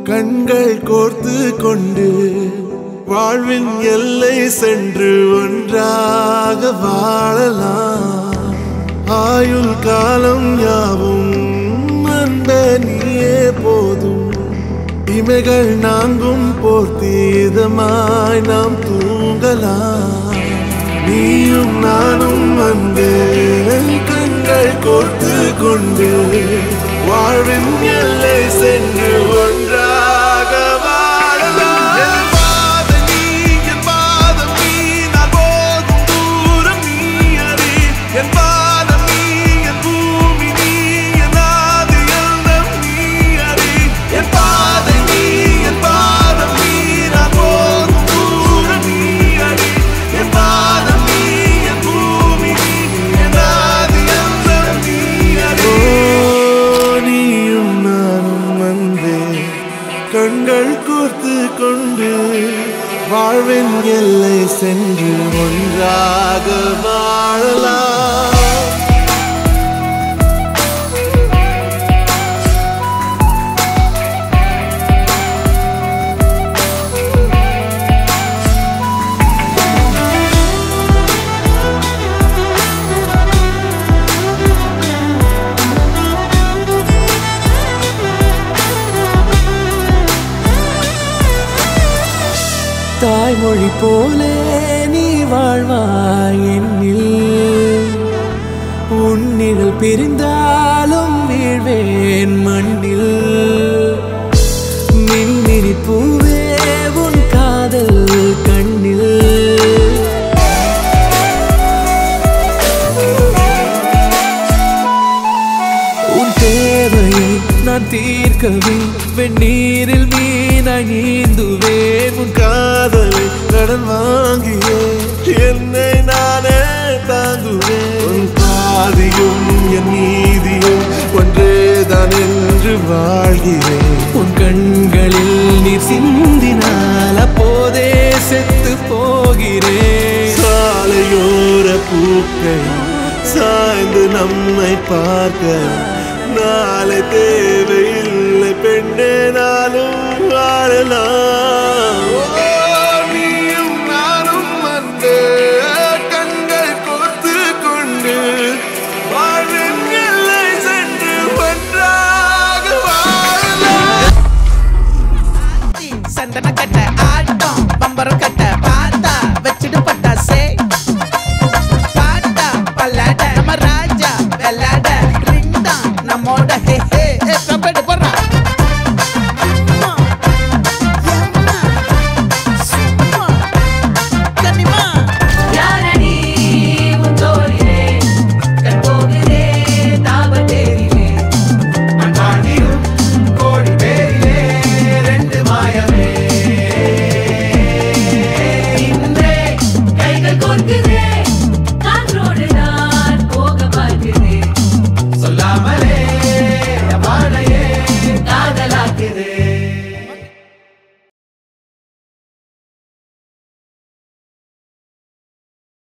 கண்கள் கோர்த்து கொண்டு வாழ்வின் எல்லை சென்று ஒன்றாக வாழலாம். ஆயுள் காலம் யாவும் அந்த நீயே போதும். இமைகள் நான்கும் போர்த்தீதமாய் நாம் தூங்கலாம். நீயும் நானும் வந்து கண்கள் கோர்த்து கொண்டு வாழ்வின் எல்லை சென்று ஒன்றாக வாழலாம். என் பாதம் நீ, என் பாதம் நீ, நான் போகும் தூரம் நீ அறி. என் பாதம் நீ, என் பூமி நீ, என் ஆதி எல்லாம் நீ அறி. என் பாதம் நீ, என் பாதம் நீ, நான் போகும் தூரம் நீ அறி. என் பாதம் நீ, என் பூமி நீ, என் ஆதி எல்லாம் நீ அறி. நீயும் நானும் வந்தே கண்கள் கோர்த்து கொண்டு வாழ்வின் எல்லை சென்று ஒன்றாக வாழலாம். தாய்மொழி போலே நீ வாழ்வாய் என்னில். உன்னிகள் பிரிந்தாலும் வீழ்வேன் மண்ணில். மின்மினி பூவே உன் காதல் கண்ணில். உன் தேவையை நான் தீர்க்கவே வெந்நீரில் மீனாய் நீந்துவேன். உன் காதலை கடன் வாங்கியே என்னை நானே தாங்குவேன். உன் பாதியும் என் நீதியும் ஒன்றேதான் என்று வாழ்கிறேன். உன் கண்களில் நீர் சிந்தினால் அப்போதே செத்து போகிறேன். சாலையோர பூக்கள் சாய்ந்து நம்மை பார்க்க நாளை தேவையில்லை பெண்ணே, நானும் வாழலாம். நீயும் நானும் வந்து கண்கள் கோர்த்து கொண்டு வாழ்வின் எல்லை சென்று ஒன்றாக வாழலாம். சந்தன கட்ட ஆட்டம் பம்பரம் கட்ட பார்த்தா வச்சிட்டு பட்டாசே பாட்டா பல்லாட நம்ம ராஜா வெள்ளாட ரிங் தான் நம்மோட ஹே